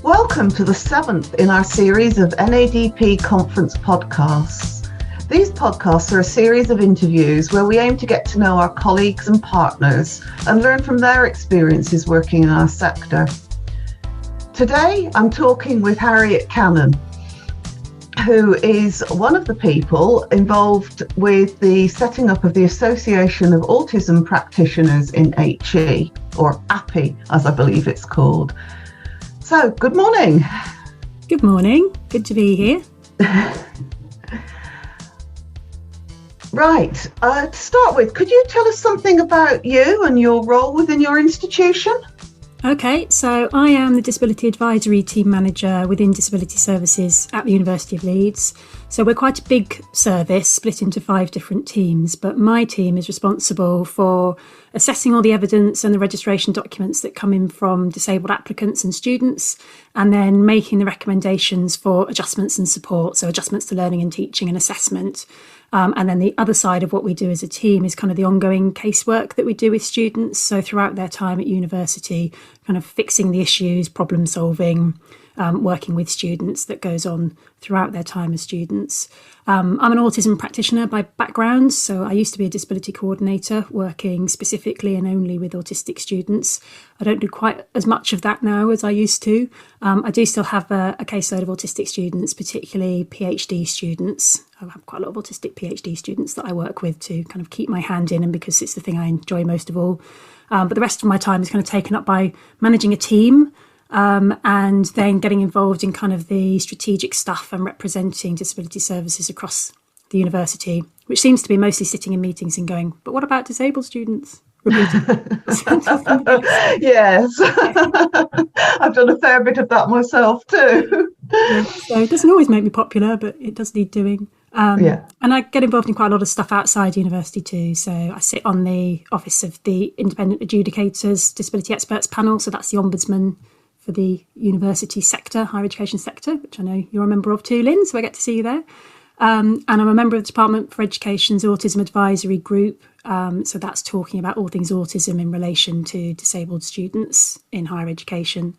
Welcome to the seventh in our series of NADP conference podcasts. These podcasts are a series of interviews where we aim to get to know our colleagues and partners and learn from their experiences working in our sector. Today, I'm talking with Harriet Cannon, who is one of the people involved with the setting up of the Association of Autism Practitioners in HE, or API, as I believe it's called. So, good morning. Good morning. Good to be here. Right. To start with, could you tell us something about you and your role within your institution? Okay, so I am the Disability Advisory Team Manager within Disability Services at the University of Leeds. So we're quite a big service, split into 5 different teams, but my team is responsible for assessing all the evidence and the registration documents that come in from disabled applicants and students, and then making the recommendations for adjustments and support, so adjustments to learning and teaching and assessment. And then the other side of what we do as a team is kind of the ongoing casework that we do with students. So throughout their time at university, kind of fixing the issues, problem solving, working with students that goes on throughout their time as students. I'm an autism practitioner by background, so I used to be a disability coordinator working specifically and only with autistic students. I don't do quite as much of that now as I used to. I do still have a caseload of autistic students, particularly PhD students. I have quite a lot of autistic PhD students that I work with to kind of keep my hand in, and because it's the thing I enjoy most of all. But the rest of my time is kind of taken up by managing a team, and then getting involved in kind of the strategic stuff and representing disability services across the university, which seems to be mostly sitting in meetings and going, but what about disabled students? Yes, I've done a fair bit of that myself too. Yeah, so it doesn't always make me popular, but it does need doing. And I get involved in quite a lot of stuff outside university too. So I sit on the Office of the Independent Adjudicators Disability Experts Panel. So that's the ombudsman for the university sector, higher education sector, which I know you're a member of too, Lynn, so I get to see you there. And I'm a member of the Department for Education's Autism Advisory Group. So that's talking about all things autism in relation to disabled students in higher education.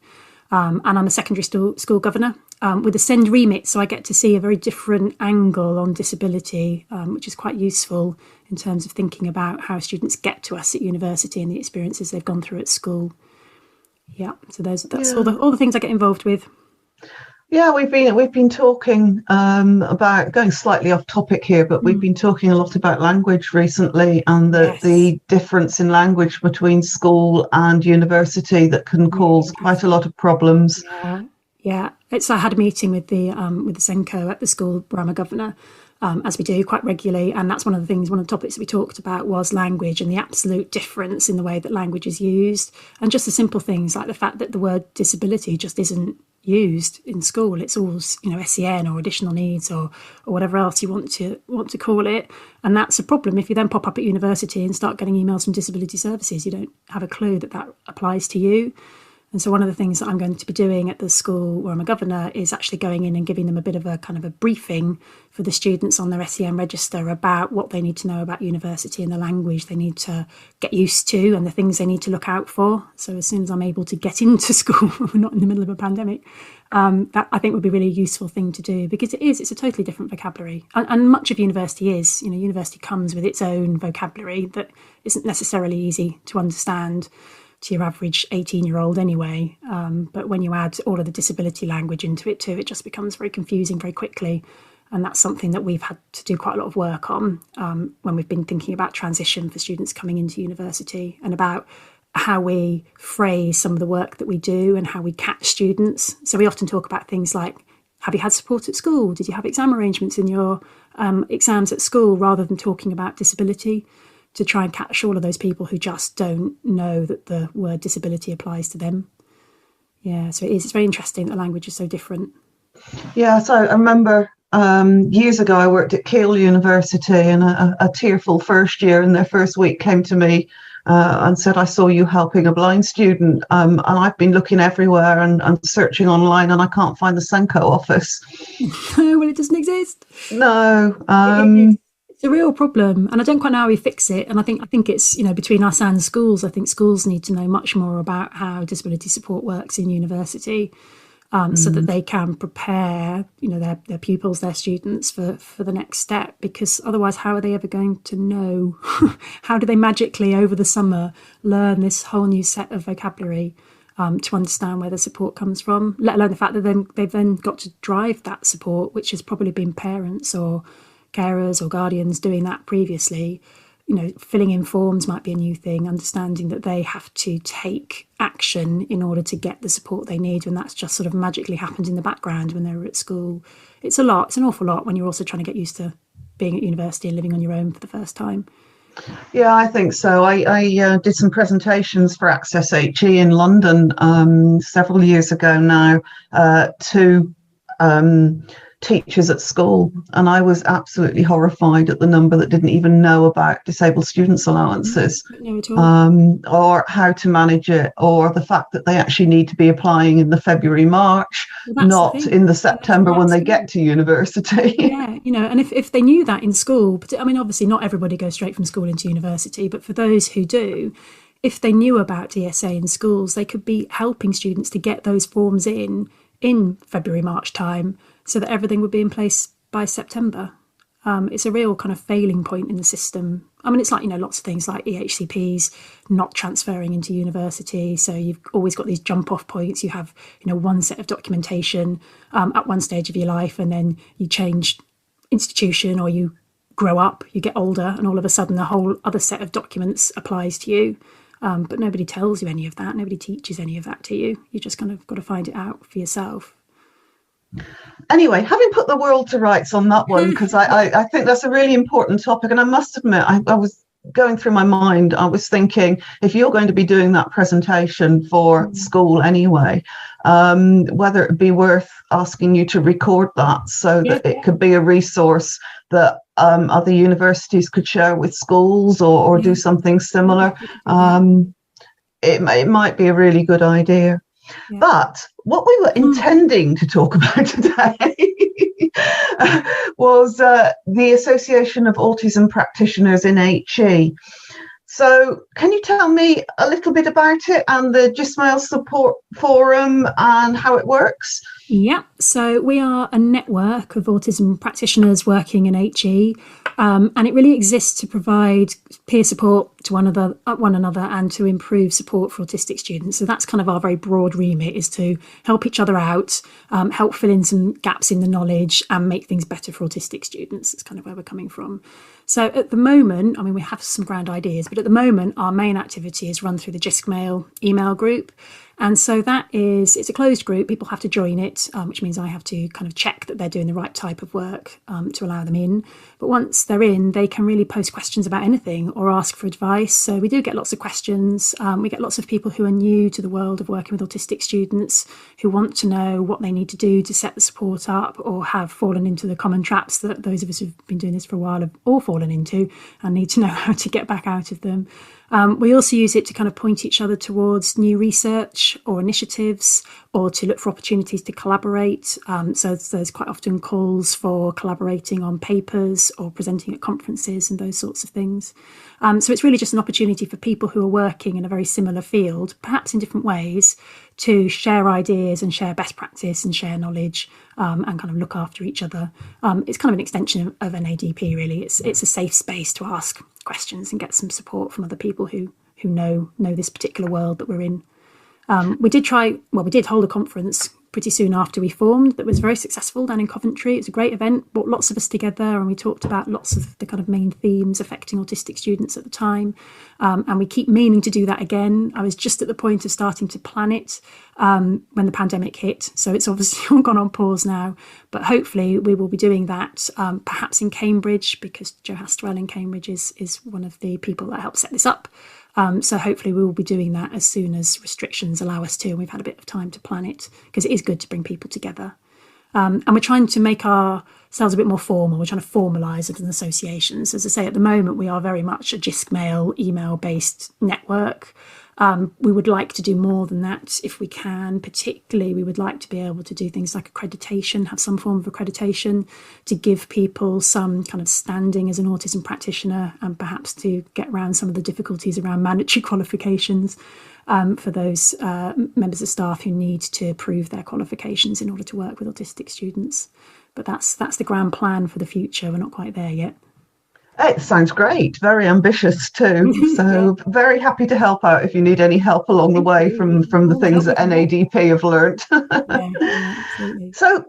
And I'm a secondary school governor with a SEND remit, so I get to see a very different angle on disability, which is quite useful in terms of thinking about how students get to us at university and the experiences they've gone through at school. Yeah, so that's all the things I get involved with. Yeah, we've been talking about, going slightly off topic here, but we've been talking a lot about language recently, and the difference in language between school and university that can cause quite a lot of problems. Yeah. I had a meeting with the SENCO at the school where I'm a governor, as we do quite regularly, and that's one of the topics that we talked about was language and the absolute difference in the way that language is used, and just the simple things like the fact that the word disability just isn't used in school. It's all, SEN or additional needs or whatever else you want to call it, and that's a problem. If you then pop up at university and start getting emails from disability services, you don't have a clue that applies to you. And so one of the things that I'm going to be doing at the school where I'm a governor is actually going in and giving them a bit of a kind of a briefing for the students on their SEN register about what they need to know about university and the language they need to get used to and the things they need to look out for. So as soon as I'm able to get into school, we're not in the middle of a pandemic, that I think would be a really useful thing to do, because it's a totally different vocabulary. And much of university is, university comes with its own vocabulary that isn't necessarily easy to understand to your average 18-year-old anyway. But when you add all of the disability language into it too, it just becomes very confusing very quickly. And that's something that we've had to do quite a lot of work on when we've been thinking about transition for students coming into university, and about how we phrase some of the work that we do and how we catch students. So we often talk about things like, have you had support at school? Did you have exam arrangements in your exams at school? Rather than talking about disability, to try and catch all of those people who just don't know that the word disability applies to them. Yeah, so it's very interesting that language is so different. Yeah, so I remember years ago I worked at Keele University, and a tearful first year in their first week came to me and said, I saw you helping a blind student, and I've been looking everywhere and searching online, and I can't find the SENCO office. Well, it doesn't exist. No. It's a real problem, and I don't quite know how we fix it. And I think it's, between us and schools, I think schools need to know much more about how disability support works in university. so that they can prepare, their pupils, their students for the next step. Because otherwise, how are they ever going to know? How do they magically over the summer learn this whole new set of vocabulary to understand where the support comes from? Let alone the fact that they've then got to drive that support, which has probably been parents or carers or guardians doing that previously. Filling in forms might be a new thing, understanding that they have to take action in order to get the support they need, when that's just sort of magically happened in the background when they were at school. It's an awful lot when you're also trying to get used to being at university and living on your own for the first time. Yeah, I think so. I did some presentations for Access HE in London several years ago now to teachers at school, and I was absolutely horrified at the number that didn't even know about disabled students allowances, or how to manage it, or the fact that they actually need to be applying in the February, March, not in the September when they get to university. Yeah, and if they knew that in school, I mean, obviously not everybody goes straight from school into university, but for those who do, if they knew about DSA in schools, they could be helping students to get those forms in February, March time, so that everything would be in place by September. It's a real kind of failing point in the system. I mean, it's like, lots of things like EHCPs not transferring into university. So you've always got these jump off points. You have, one set of documentation at one stage of your life, and then you change institution or you grow up, you get older, and all of a sudden a whole other set of documents applies to you. But nobody tells you any of that. Nobody teaches any of that to you. You just kind of got to find it out for yourself. Anyway, having put the world to rights on that one, because I think that's a really important topic, and I must admit, I was going through my mind, I was thinking, if you're going to be doing that presentation for school anyway, whether it be worth asking you to record that so that it could be a resource that other universities could share with schools, or do something similar. It might be a really good idea. Yeah. But what we were intending to talk about today was the Association of Autism Practitioners in HE. So can you tell me a little bit about it and the Jismail Support Forum and how it works? Yeah, so we are a network of autism practitioners working in HE, and it really exists to provide peer support to one another and to improve support for autistic students. So that's kind of our very broad remit, is to help each other out, help fill in some gaps in the knowledge and make things better for autistic students. That's kind of where we're coming from. So at the moment, I mean, we have some grand ideas, but at the moment, our main activity is run through the Jismail email group. And so it's a closed group. People have to join it, which means I have to kind of check that they're doing the right type of work to allow them in. But once they're in, they can really post questions about anything or ask for advice. So we do get lots of questions. We get lots of people who are new to the world of working with autistic students, who want to know what they need to do to set the support up, or have fallen into the common traps that those of us who've been doing this for a while have all fallen into and need to know how to get back out of them. We also use it to kind of point each other towards new research or initiatives, or to look for opportunities to collaborate. So there's quite often calls for collaborating on papers or presenting at conferences and those sorts of things. So it's really just an opportunity for people who are working in a very similar field, perhaps in different ways, to share ideas and share best practice and share knowledge, and kind of look after each other. It's kind of an extension of NADP, really. It's a safe space to ask questions and get some support from other people who know this particular world that we're in. We did hold a conference pretty soon after we formed that was very successful down in Coventry. It was a great event, brought lots of us together, and we talked about lots of the kind of main themes affecting autistic students at the time. And we keep meaning to do that again. I was just at the point of starting to plan it when the pandemic hit. So it's obviously all gone on pause now. But hopefully we will be doing that perhaps in Cambridge, because Joe Hasterell in Cambridge is one of the people that helped set this up. So hopefully we will be doing that as soon as restrictions allow us to, and we've had a bit of time to plan it, because it is good to bring people together. And we're trying to make ourselves a bit more formal. We're trying to formalise it as an association. So as I say, at the moment, we are very much a Jismail email-based network. We would like to do more than that if we can. Particularly, we would like to be able to do things like accreditation, have some form of accreditation to give people some kind of standing as an autism practitioner, and perhaps to get around some of the difficulties around mandatory qualifications for those members of staff who need to prove their qualifications in order to work with autistic students. But that's the grand plan for the future. We're not quite there yet. It sounds great. Very ambitious too. So Yeah. very happy to help out if you need any help along the way from the things that NADP have learned. Yeah, absolutely. So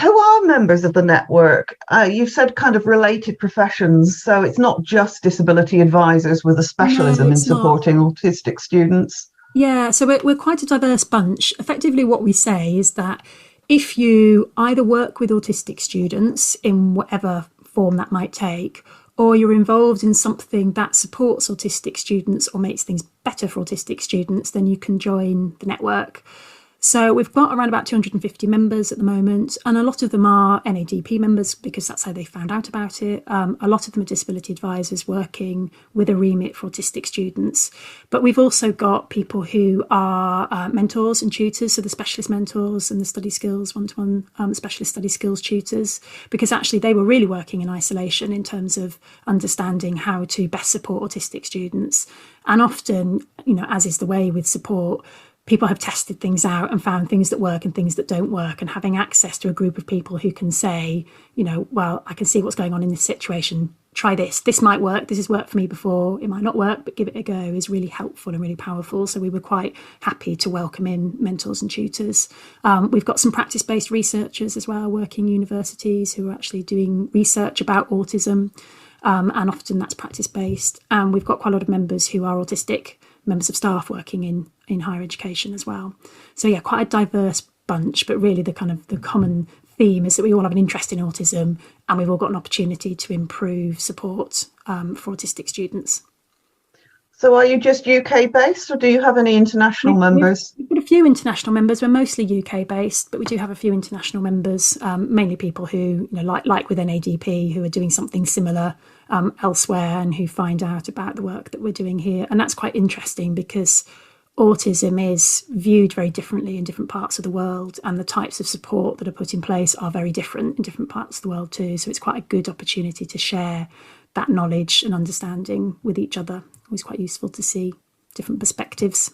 who are members of the network? You've said kind of related professions. So it's not just disability advisors with a specialism in supporting autistic students. Yeah, so we're quite a diverse bunch. Effectively, what we say is that if you either work with autistic students in whatever form that might take, or you're involved in something that supports autistic students or makes things better for autistic students, then you can join the network. So we've got around about 250 members at the moment, and a lot of them are NADP members because that's how they found out about it. A lot of them are disability advisors working with a remit for autistic students. But we've also got people who are mentors and tutors, so the specialist mentors and the study skills, one-to-one specialist study skills tutors, because actually they were really working in isolation in terms of understanding how to best support autistic students. And often, as is the way with support, people have tested things out and found things that work and things that don't work, and having access to a group of people who can say, well, I can see what's going on in this situation. Try this. This might work. This has worked for me before. It might not work, but give it a go is really helpful and really powerful. So we were quite happy to welcome in mentors and tutors. We've got some practice-based researchers as well, working universities who are actually doing research about autism. And often that's practice-based. And we've got quite a lot of members who are autistic, members of staff working in higher education as well. So yeah, quite a diverse bunch, but really the common theme is that we all have an interest in autism, and we've all got an opportunity to improve support for autistic students. So are you just UK based, or do you have any international members? We've got a few international members. We're mostly UK based, but we do have a few international members, mainly people who, like with NADP, who are doing something similar elsewhere and who find out about the work that we're doing here. And that's quite interesting because autism is viewed very differently in different parts of the world, and the types of support that are put in place are very different in different parts of the world too. So it's quite a good opportunity to share that knowledge and understanding with each other. It was quite useful to see different perspectives.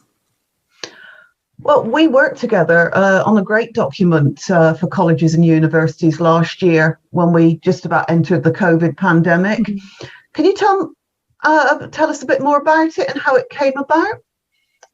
Well, we worked together on a great document for colleges and universities last year when we just about entered the COVID pandemic. Mm-hmm. Can you tell us a bit more about it and how it came about?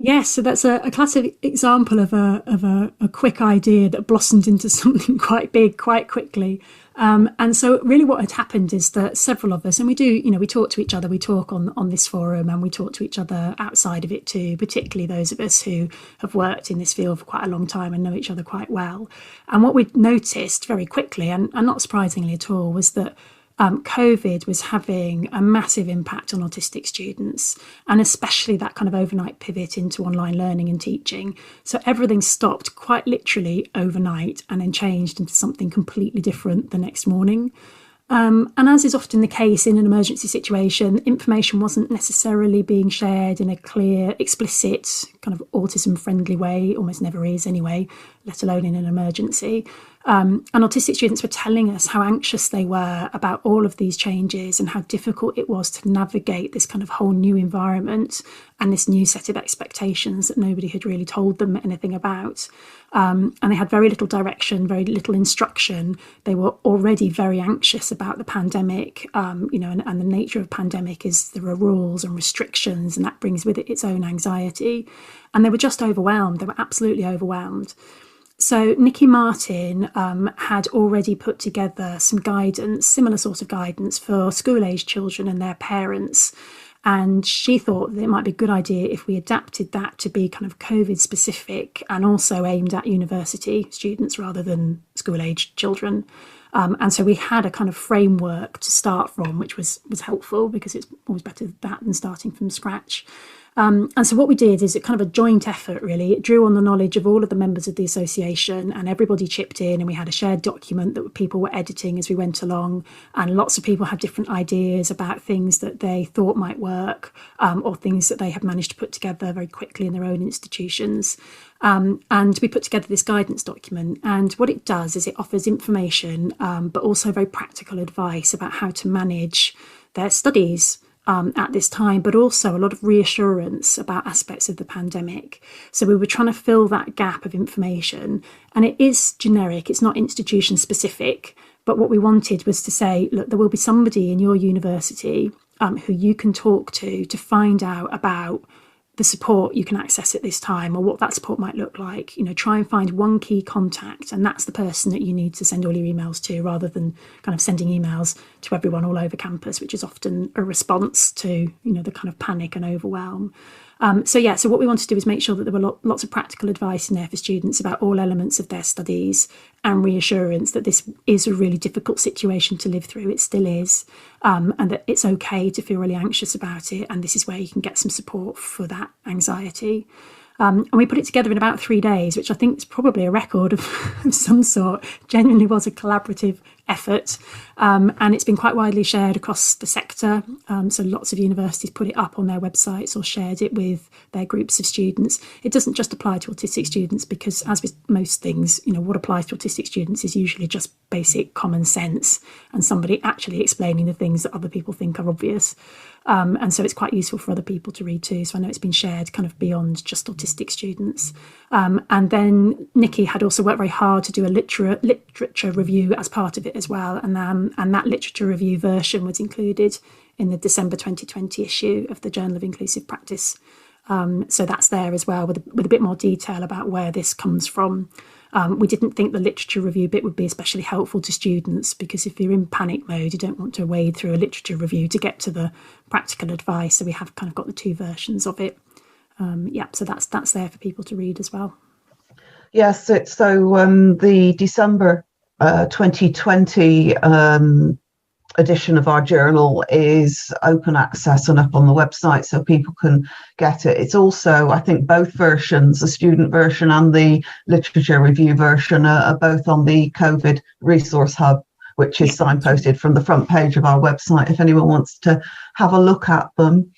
Yes, so that's a classic example of a quick idea that blossomed into something quite big quite quickly. And so really what had happened is that several of us, and we do, we talk to each other, we talk on this forum, and we talk to each other outside of it too, particularly those of us who have worked in this field for quite a long time and know each other quite well. And what we noticed very quickly, and not surprisingly at all, was that COVID was having a massive impact on autistic students, and especially that kind of overnight pivot into online learning and teaching. So everything stopped quite literally overnight and then changed into something completely different the next morning. And as is often the case in an emergency situation, information wasn't necessarily being shared in a clear, explicit, kind of autism-friendly way, almost never is anyway, let alone in an emergency. And autistic students were telling us how anxious they were about all of these changes and how difficult it was to navigate this kind of whole new environment and this new set of expectations that nobody had really told them anything about. And they had very little direction, very little instruction. They were already very anxious about the pandemic, and the nature of pandemic is there are rules and restrictions, and that brings with it its own anxiety. And they were just overwhelmed. They were absolutely overwhelmed. So Nikki Martin had already put together some guidance, similar sort of guidance for school-aged children and their parents. And she thought that it might be a good idea if we adapted that to be kind of COVID specific and also aimed at university students rather than school-aged children. And so we had a kind of framework to start from, which was helpful because it's always better that than starting from scratch. And so what we did is it kind of a joint effort, really. It drew on the knowledge of all of the members of the association, and everybody chipped in, and we had a shared document that people were editing as we went along, and lots of people had different ideas about things that they thought might work, or things that they had managed to put together very quickly in their own institutions. And we put together this guidance document, and what it does is it offers information, but also very practical advice about how to manage their studies at this time, but also a lot of reassurance about aspects of the pandemic. So we were trying to fill that gap of information, and it is generic, it's not institution specific, but what we wanted was to say, look, there will be somebody in your university who you can talk to find out about the support you can access at this time, or what that support might look like. Try and find one key contact, and that's the person that you need to send all your emails to, rather than kind of sending emails to everyone all over campus, which is often a response to the kind of panic and overwhelm. So what we wanted to do is make sure that there were lots of practical advice in there for students about all elements of their studies, and reassurance that this is a really difficult situation to live through. It still is, and that it's okay to feel really anxious about it, and this is where you can get some support for that anxiety. And we put it together in about 3 days, which I think is probably a record of some sort. Genuinely was a collaborative effort, and it's been quite widely shared across the sector. So lots of universities put it up on their websites or shared it with their groups of students. It doesn't just apply to autistic students, because as with most things, what applies to autistic students is usually just basic common sense and somebody actually explaining the things that other people think are obvious. And so it's quite useful for other people to read too. So I know it's been shared kind of beyond just autistic students. And then Nikki had also worked very hard to do a literature review as part of it as well. And that literature review version was included in the December 2020 issue of the Journal of Inclusive Practice. So that's there as well, with a bit more detail about where this comes from. We didn't think the literature review bit would be especially helpful to students, because if you're in panic mode, you don't want to wade through a literature review to get to the practical advice. So we have kind of got the two versions of it. So that's there for people to read as well. Yes, the December 2020 edition of our journal is open access and up on the website, so people can get it. It's also, I think, both versions, the student version and the literature review version, are both on the COVID resource hub, which is signposted from the front page of our website if anyone wants to have a look at them.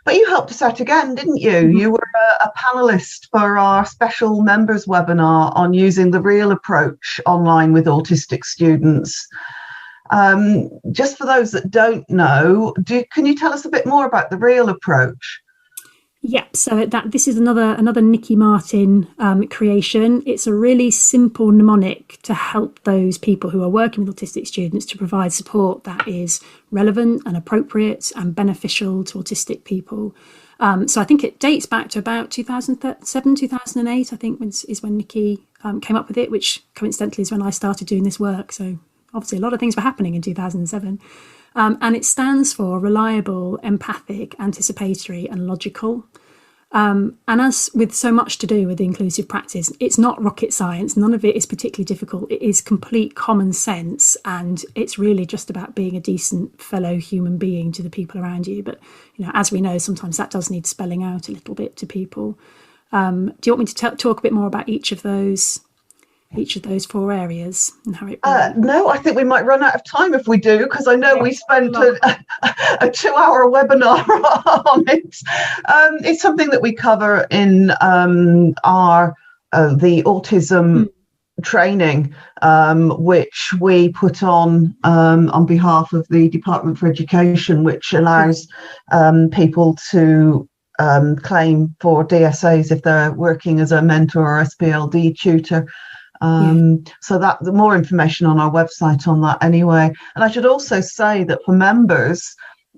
But you helped us out again, didn't you? Mm-hmm. You were a panelist for our special members webinar on using the real approach online with autistic students. Just for those that don't know, can you tell us a bit more about the real approach? Yep. So this is another Nikki Martin creation. It's a really simple mnemonic to help those people who are working with autistic students to provide support that is relevant and appropriate and beneficial to autistic people. So I think it dates back to about 2007, 2008, I think is when Nikki came up with it, which coincidentally is when I started doing this work. So obviously a lot of things were happening in 2007. And it stands for reliable, empathic, anticipatory and logical. And as with so much to do with inclusive practice, it's not rocket science. None of it is particularly difficult. It is complete common sense. And it's really just about being a decent fellow human being to the people around you. But, as we know, sometimes that does need spelling out a little bit to people. Do you want me to talk a bit more about each of those 4 areas and how it no, I think we might run out of time if we do, because I know we spent a 2-hour webinar on it. It's something that we cover in our the autism training, which we put on behalf of the Department for Education, which allows people to claim for DSAs if they're working as a mentor or SPLD tutor. So that the more information on our website on that anyway. And I should also say that for members,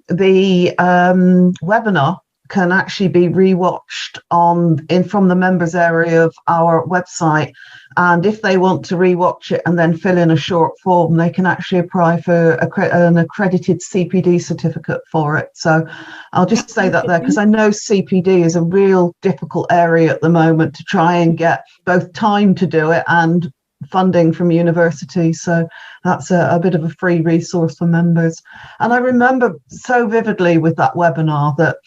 the webinar can actually be rewatched from the members area of our website. And if they want to rewatch it and then fill in a short form, they can actually apply for an accredited CPD certificate for it. So I'll just say that there, because I know CPD is a real difficult area at the moment to try and get both time to do it and funding from universities. So that's a bit of a free resource for members. And I remember so vividly with that webinar that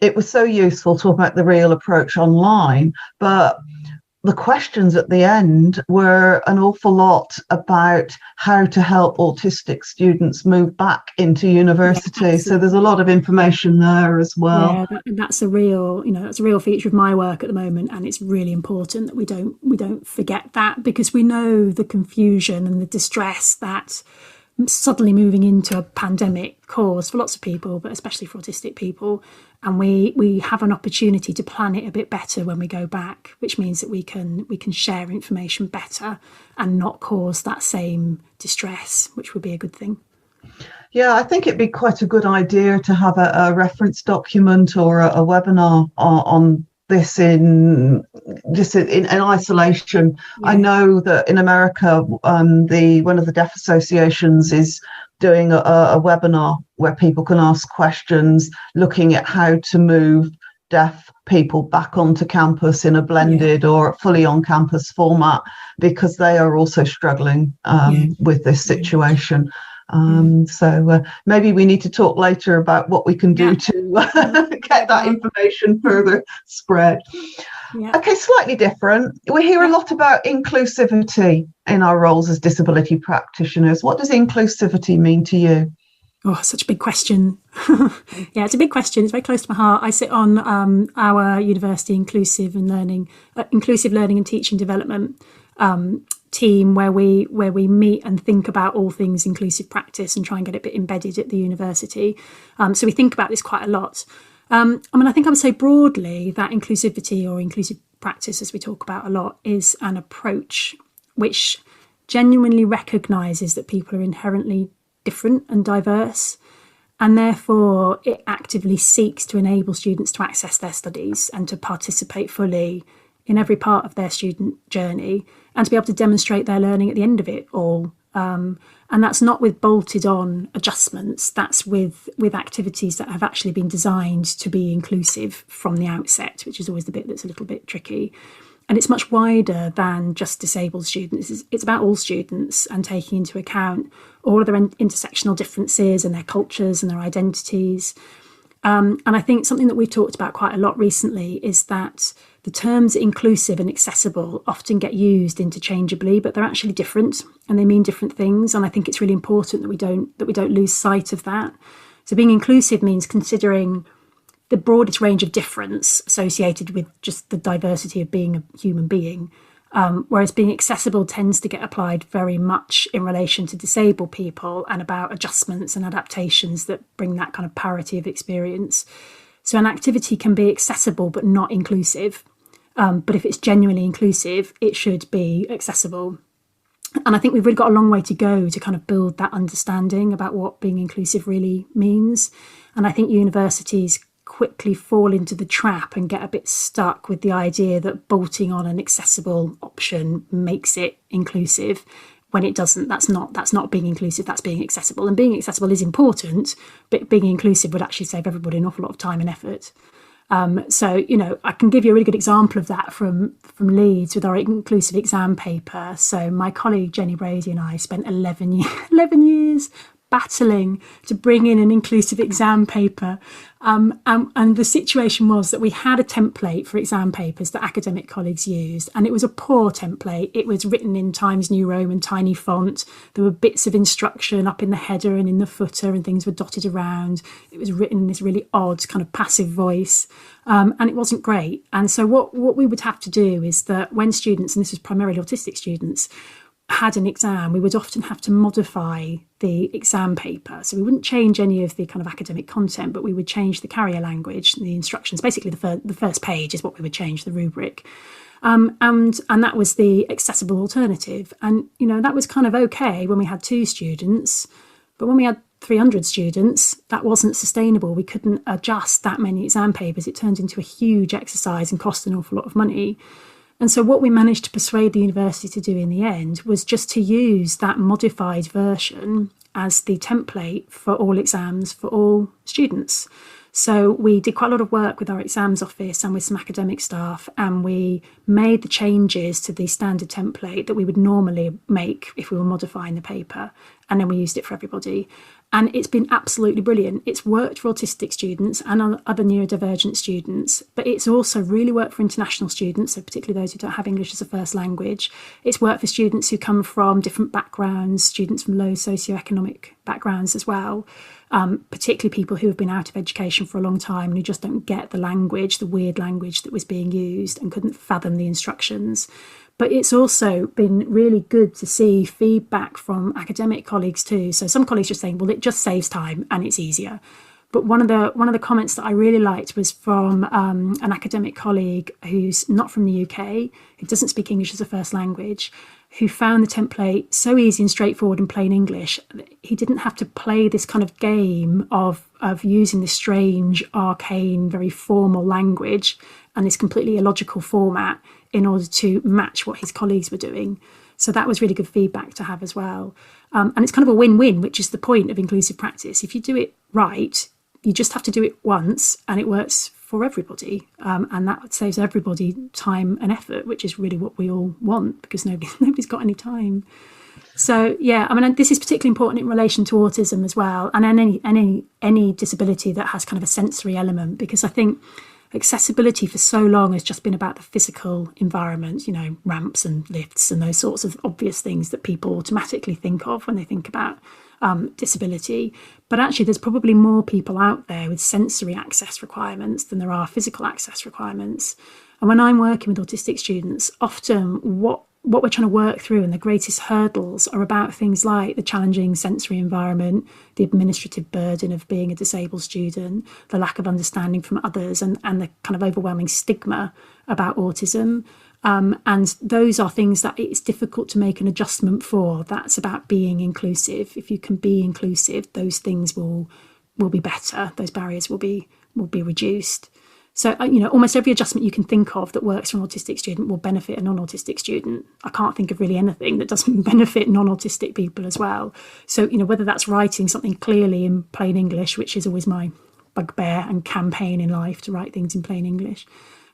it was so useful talking about the real approach online, but the questions at the end were an awful lot about how to help autistic students move back into university. Yeah, so there's a lot of information there as well. Yeah, that's a real, that's a real feature of my work at the moment, and it's really important that we don't forget that, because we know the confusion and the distress that suddenly moving into a pandemic caused for lots of people, but especially for autistic people. And we have an opportunity to plan it a bit better when we go back, which means that we can share information better and not cause that same distress, which would be a good thing. Yeah, I think it'd be quite a good idea to have a reference document or a webinar on this in isolation. Yeah. I know that in America, one of the deaf associations is doing a webinar where people can ask questions, looking at how to move deaf people back onto campus in a blended or fully on campus format, because they are also struggling with this situation. So maybe we need to talk later about what we can do to get that information further spread. Yeah. Okay, slightly different. We hear a lot about inclusivity in our roles as disability practitioners. What does inclusivity mean to you? Oh, such a big question. Yeah, it's a big question. It's very close to my heart. I sit on our university inclusive learning and teaching development team where we meet and think about all things inclusive practice and try and get it a bit embedded at the university. So we think about this quite a lot. I think I would say broadly that inclusivity or inclusive practice, as we talk about a lot, is an approach which genuinely recognises that people are inherently different and diverse, and therefore it actively seeks to enable students to access their studies and to participate fully in every part of their student journey, and to be able to demonstrate their learning at the end of it all. And that's not with bolted on adjustments, that's with activities that have actually been designed to be inclusive from the outset, which is always the bit that's a little bit tricky. And it's much wider than just disabled students. It's about all students and taking into account all of their intersectional differences and their cultures and their identities. And I think something that we've talked about quite a lot recently is that the terms inclusive and accessible often get used interchangeably, but they're actually different and they mean different things. And I think it's really important that we don't lose sight of that. So being inclusive means considering the broadest range of difference associated with just the diversity of being a human being, whereas being accessible tends to get applied very much in relation to disabled people and about adjustments and adaptations that bring that kind of parity of experience. So an activity can be accessible but not inclusive, but if it's genuinely inclusive, it should be accessible. And I think we've really got a long way to go to kind of build that understanding about what being inclusive really means. And I think universities quickly fall into the trap and get a bit stuck with the idea that bolting on an accessible option makes it inclusive, when it doesn't. That's not being inclusive, that's being accessible. And being accessible is important, but being inclusive would actually save everybody an awful lot of time and effort. So, I can give you a really good example of that from Leeds with our inclusive exam paper. So my colleague Jenny Brady and I spent 11 years battling to bring in an inclusive exam paper. And the situation was that we had a template for exam papers that academic colleagues used, and it was a poor template. It was written in Times New Roman tiny font. There were bits of instruction up in the header and in the footer, and things were dotted around. It was written in this really odd kind of passive voice, and it wasn't great. And so what we would have to do is that when students, and this was primarily autistic students, had an exam, we would often have to modify the exam paper. So we wouldn't change any of the kind of academic content, but we would change the carrier language, the instructions. Basically, the first page is what we would change, the rubric. And that was the accessible alternative. And, that was kind of okay when we had 2 students, but when we had 300 students, that wasn't sustainable. We couldn't adjust that many exam papers. It turned into a huge exercise and cost an awful lot of money. And so what we managed to persuade the university to do in the end was just to use that modified version as the template for all exams for all students. So we did quite a lot of work with our exams office and with some academic staff, and we made the changes to the standard template that we would normally make if we were modifying the paper, and then we used it for everybody. And it's been absolutely brilliant. It's worked for autistic students and other neurodivergent students, but it's also really worked for international students, so particularly those who don't have English as a first language. It's worked for students who come from different backgrounds, students from low socioeconomic backgrounds as well, particularly people who have been out of education for a long time and who just don't get the language, the weird language that was being used, and couldn't fathom the instructions. But it's also been really good to see feedback from academic colleagues too. So some colleagues are saying, well, it just saves time and it's easier. But one of the comments that I really liked was from an academic colleague who's not from the UK, who doesn't speak English as a first language, who found the template so easy and straightforward in plain English. He didn't have to play this kind of game of using this strange, arcane, very formal language and this completely illogical format in order to match what his colleagues were doing. So that was really good feedback to have as well. And it's kind of a win-win, which is the point of inclusive practice. If you do it right, you just have to do it once and it works for everybody. And that saves everybody time and effort, which is really what we all want, because nobody's got any time. So, yeah, I mean, this is particularly important in relation to autism as well, and any disability that has kind of a sensory element, because I think accessibility for so long has just been about the physical environment, ramps and lifts and those sorts of obvious things that people automatically think of when they think about disability. But actually, there's probably more people out there with sensory access requirements than there are physical access requirements. And when I'm working with autistic students, often what we're trying to work through and the greatest hurdles are about things like the challenging sensory environment, the administrative burden of being a disabled student, the lack of understanding from others, and the kind of overwhelming stigma about autism. And those are things that it's difficult to make an adjustment for. That's about being inclusive. If you can be inclusive, those things will be better. Those barriers will be reduced. So, almost every adjustment you can think of that works for an autistic student will benefit a non-autistic student. I can't think of really anything that doesn't benefit non-autistic people as well. So, whether that's writing something clearly in plain English, which is always my bugbear and campaign in life, to write things in plain English,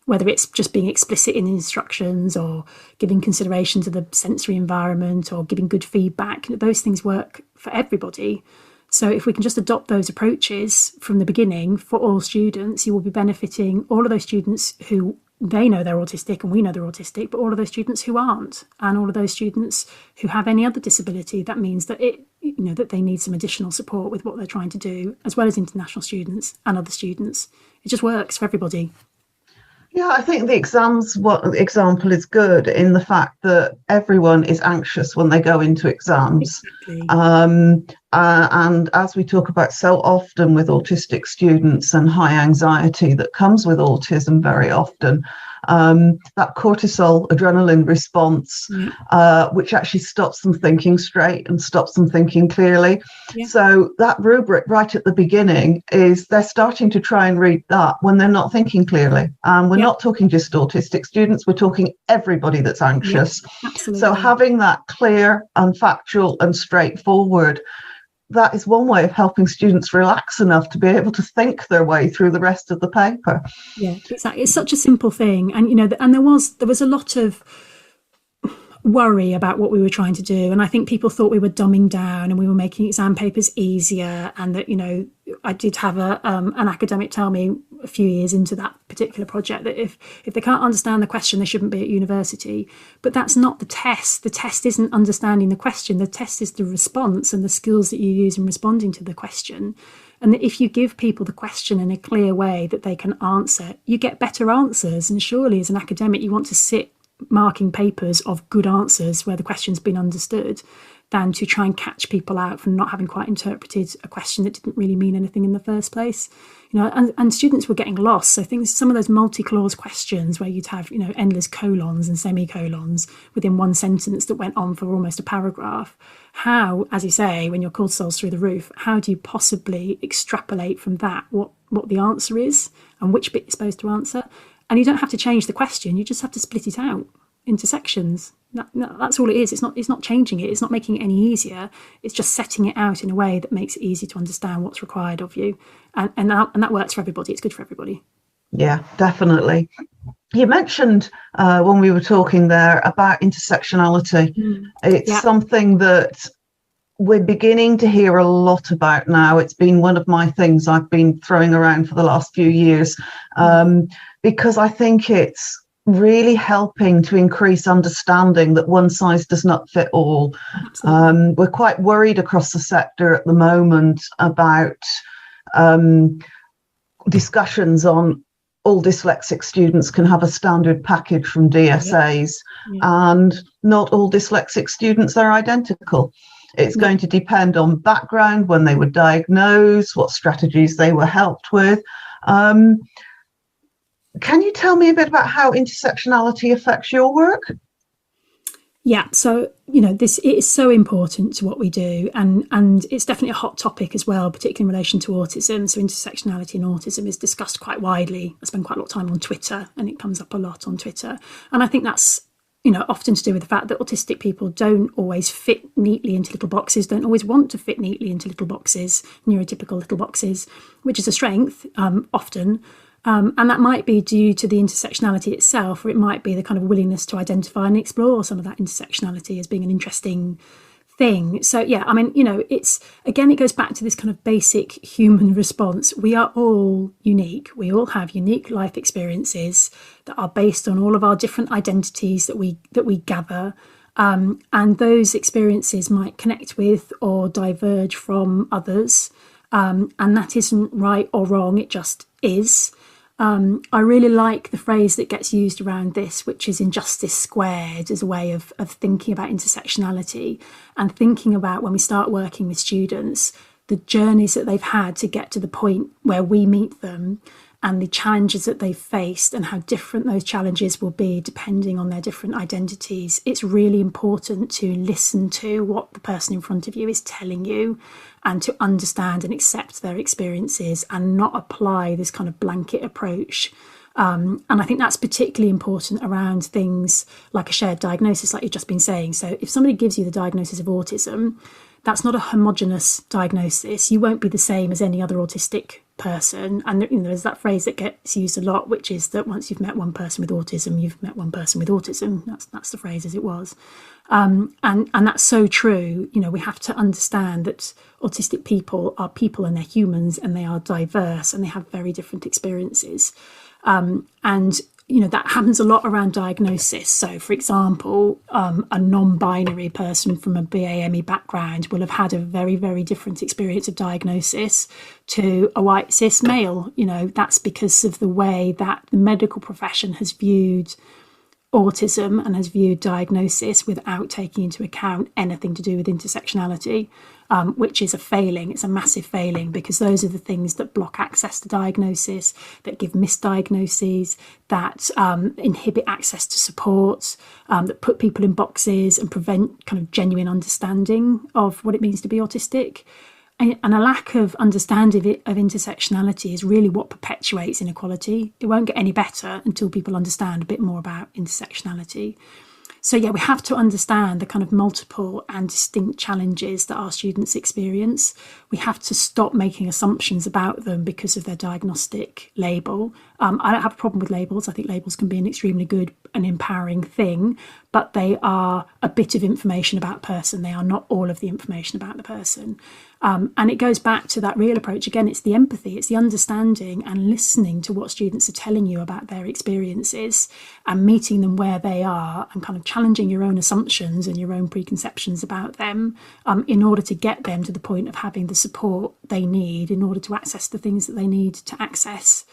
whether it's just being explicit in instructions or giving consideration to the sensory environment or giving good feedback, those things work for everybody. So if we can just adopt those approaches from the beginning for all students, you will be benefiting all of those students who they know they're autistic and we know they're autistic, but all of those students who aren't, and all of those students who have any other disability. That means that that they need some additional support with what they're trying to do, as well as international students and other students. It just works for everybody. Yeah, I think the example is good in the fact that everyone is anxious when they go into exams. Exactly. And as we talk about so often with autistic students and high anxiety that comes with autism very often, that cortisol adrenaline response, which actually stops them thinking straight and stops them thinking clearly. Yeah. So that rubric right at the beginning is they're starting to try and read that when they're not thinking clearly. And we're not talking just autistic students, we're talking everybody that's anxious. Yeah, absolutely. So having that clear and factual and straightforward, that is one way of helping students relax enough to be able to think their way through the rest of the paper. Yeah, exactly. It's such a simple thing. And, and there was a lot of worry about what we were trying to do. And I think people thought we were dumbing down and we were making exam papers easier. And that, I did have an academic tell me a few years into that particular project that if they can't understand the question, they shouldn't be at university. But that's not the test. The test isn't understanding the question. The test is the response and the skills that you use in responding to the question. And that if you give people the question in a clear way that they can answer, you get better answers. And surely as an academic, you want to sit marking papers of good answers where the question's been understood, than to try and catch people out from not having quite interpreted a question that didn't really mean anything in the first place. And students were getting lost. So some of those multi-clause questions where you'd have, endless colons and semicolons within one sentence that went on for almost a paragraph. How, as you say, when your cortisol's through the roof, how do you possibly extrapolate from that what the answer is and which bit you're supposed to answer? And you don't have to change the question, you just have to split it out into sections. That's all it is. It's not changing it. It's not making it any easier. It's just setting it out in a way that makes it easy to understand what's required of you. And that works for everybody. It's good for everybody. Yeah, definitely. You mentioned when we were talking there about intersectionality. It's something that we're beginning to hear a lot about now. It's been one of my things I've been throwing around for the last few years, because I think it's really helping to increase understanding that one size does not fit all. We're quite worried across the sector at the moment about discussions on all dyslexic students can have a standard package from DSAs, and not all dyslexic students are identical. It's going to depend on background, when they were diagnosed, what strategies they were helped with. Can you tell me a bit about how intersectionality affects your work? Yeah, so, it is so important to what we do, and it's definitely a hot topic as well, particularly in relation to autism. So intersectionality and autism is discussed quite widely. I spend quite a lot of time on Twitter, and it comes up a lot on Twitter. And I think that's, often to do with the fact that autistic people don't always fit neatly into little boxes, don't always want to fit neatly into little boxes, neurotypical little boxes, which is a strength often. And that might be due to the intersectionality itself, or it might be the kind of willingness to identify and explore some of that intersectionality as being an interesting thing. So, yeah, I mean, it goes back to this kind of basic human response. We are all unique. We all have unique life experiences that are based on all of our different identities that we gather. And those experiences might connect with or diverge from others. And that isn't right or wrong. It just is. I really like the phrase that gets used around this, which is injustice squared, as a way of thinking about intersectionality and thinking about, when we start working with students, the journeys that they've had to get to the point where we meet them, and the challenges that they've faced and how different those challenges will be depending on their different identities. It's really important to listen to what the person in front of you is telling you, and to understand and accept their experiences, and not apply this kind of blanket approach. And I think that's particularly important around things like a shared diagnosis, like you've just been saying. So if somebody gives you the diagnosis of autism, that's not a homogenous diagnosis. You won't be the same as any other autistic person. And there's that phrase that gets used a lot, which is that once you've met one person with autism, you've met one person with autism. That's the phrase as it was. And that's so true. We have to understand that autistic people are people, and they're humans, and they are diverse, and they have very different experiences. And that happens a lot around diagnosis. So, for example, a non-binary person from a BAME background will have had a very, very different experience of diagnosis to a white cis male. That's because of the way that the medical profession has viewed autism and has viewed diagnosis without taking into account anything to do with intersectionality, which is a failing. It's a massive failing, because those are the things that block access to diagnosis, that give misdiagnoses, that inhibit access to support, that put people in boxes and prevent kind of genuine understanding of what it means to be autistic. And a lack of understanding of intersectionality is really what perpetuates inequality. It won't get any better until people understand a bit more about intersectionality. So, yeah, we have to understand the kind of multiple and distinct challenges that our students experience. We have to stop making assumptions about them because of their diagnostic label. I don't have a problem with labels. I think labels can be an extremely good and empowering thing, but they are a bit of information about a person. They are not all of the information about the person. And it goes back to that real approach. Again, it's the empathy, it's the understanding and listening to what students are telling you about their experiences, and meeting them where they are, and kind of challenging your own assumptions and your own preconceptions about them, in order to get them to the point of having the support they need in order to access the things that they need to access.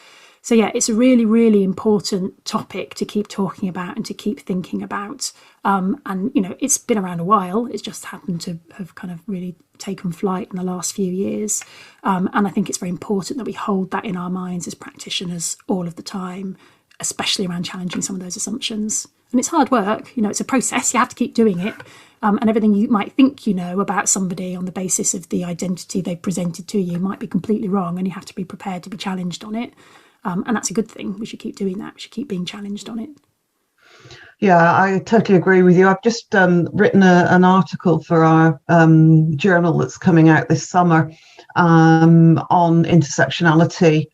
So, yeah, it's a really, really important topic to keep talking about and to keep thinking about. And, it's been around a while. It's just happened to have kind of really taken flight in the last few years. And I think it's very important that we hold that in our minds as practitioners all of the time, especially around challenging some of those assumptions. And it's hard work. It's a process. You have to keep doing it. And everything you might think you know about somebody on the basis of the identity they've presented to you might be completely wrong, and you have to be prepared to be challenged on it. And that's a good thing. We should keep doing that. We should keep being challenged on it. Yeah, I totally agree with you. I've just written an article for our journal that's coming out this summer on intersectionality,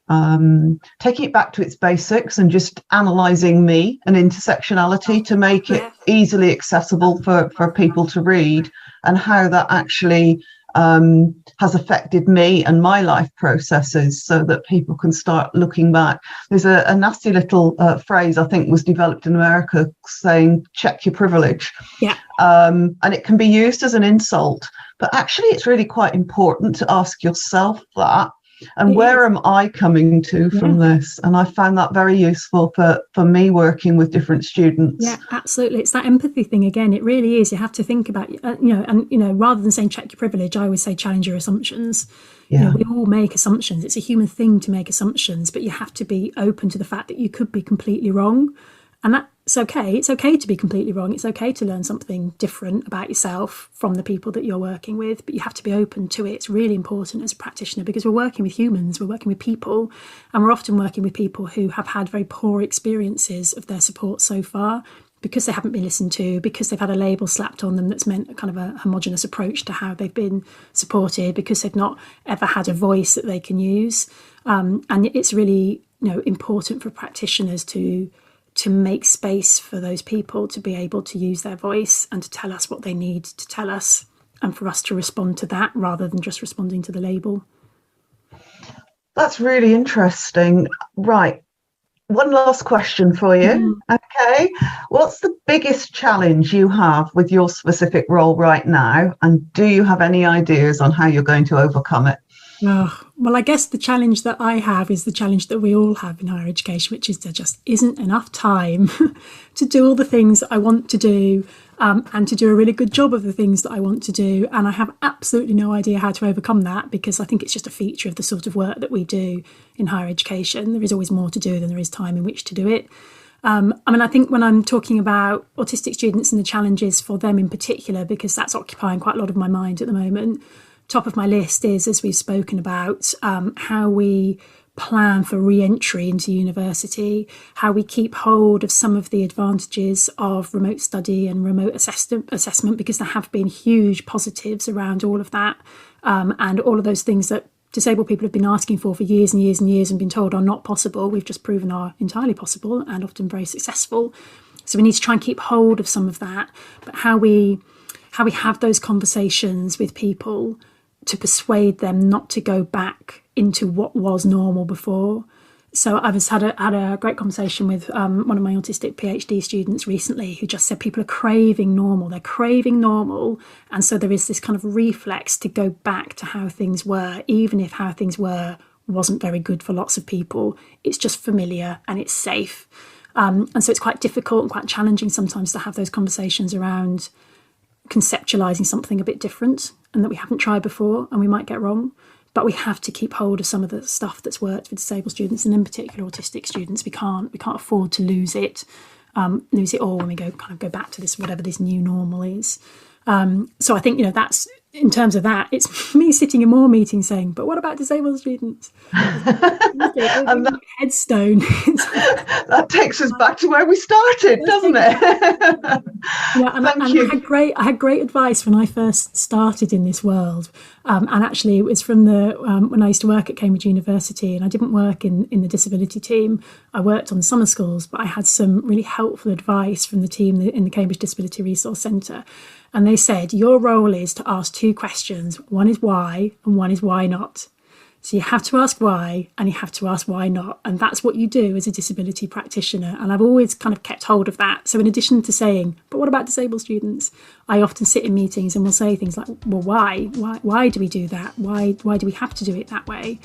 taking it back to its basics and just analysing me and intersectionality to make it easily accessible for people to read, and how that actually has affected me and my life processes, so that people can start looking back. There's a nasty little phrase I think was developed in America saying check your privilege. And it can be used as an insult, but actually it's really quite important to ask yourself that, and where am I coming to from this? And I found that very useful for me working with different students. Yeah, absolutely. It's that empathy thing again. It really is. You have to think about, rather than saying check your privilege, I always say challenge your assumptions. Yeah. We all make assumptions. It's a human thing to make assumptions, but you have to be open to the fact that you could be completely wrong. And that's okay. It's okay to be completely wrong. It's okay to learn something different about yourself from the people that you're working with, but you have to be open to it. It's really important as a practitioner, because we're working with humans, we're working with people, and we're often working with people who have had very poor experiences of their support so far, because they haven't been listened to, because they've had a label slapped on them that's meant a kind of a homogenous approach to how they've been supported, because they've not ever had a voice that they can use. And it's really, important for practitioners to make space for those people to be able to use their voice and to tell us what they need to tell us, and for us to respond to that rather than just responding to the label. That's really interesting. Right. One last question for you. Okay. What's the biggest challenge you have with your specific role right now? And do you have any ideas on how you're going to overcome it? Oh, well, I guess the challenge that I have is the challenge that we all have in higher education, which is there just isn't enough time to do all the things that I want to do, and to do a really good job of the things that I want to do. And I have absolutely no idea how to overcome that, because I think it's just a feature of the sort of work that we do in higher education. There is always more to do than there is time in which to do it. I think when I'm talking about autistic students and the challenges for them in particular, because that's occupying quite a lot of my mind at the moment, top of my list is, as we've spoken about, how we plan for re-entry into university, how we keep hold of some of the advantages of remote study and remote assessment, because there have been huge positives around all of that, and all of those things that disabled people have been asking for years and years and years and been told are not possible. We've just proven are entirely possible and often very successful. So we need to try and keep hold of some of that, but how we have those conversations with people to persuade them not to go back into what was normal before. So I had a great conversation with one of my autistic PhD students recently, who just said people are craving normal. They're craving normal. And so there is this kind of reflex to go back to how things were, even if how things were wasn't very good for lots of people. It's just familiar and it's safe. And so it's quite difficult and quite challenging sometimes to have those conversations around conceptualising something a bit different and that we haven't tried before and we might get wrong. But we have to keep hold of some of the stuff that's worked for disabled students, and in particular autistic students. We can't afford to lose it all when we go back to this, whatever this new normal is. So I think, that's, in terms of that, it's me sitting in more meetings saying, but what about disabled students? And that headstone. That takes us back to where we started, doesn't it? I had great advice when I first started in this world. And actually it was from when I used to work at Cambridge University, and I didn't work in the disability team. I worked on summer schools, but I had some really helpful advice from the team in the Cambridge Disability Resource Centre. And they said, your role is to ask two questions. One is why, and one is why not. So you have to ask why, and you have to ask why not. And that's what you do as a disability practitioner. And I've always kind of kept hold of that. So in addition to saying, but what about disabled students? I often sit in meetings and will say things like, well, why? Why do we do that? Why do we have to do it that way?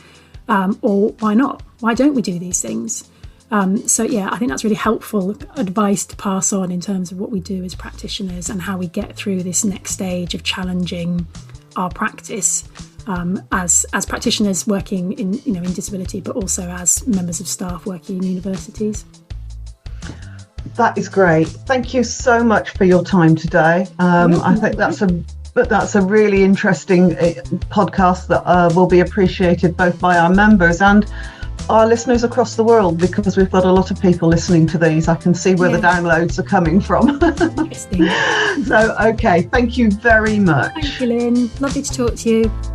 Or why not? Why don't we do these things? I think that's really helpful advice to pass on in terms of what we do as practitioners and how we get through this next stage of challenging our practice as practitioners working in disability, but also as members of staff working in universities. That is great. Thank you so much for your time today. I think that's a really interesting podcast that will be appreciated both by our members and our listeners across the world, because we've got a lot of people listening to these. I can see where the downloads are coming from. Interesting. So, okay, thank you very much. Thank you, Lynn. Lovely to talk to you.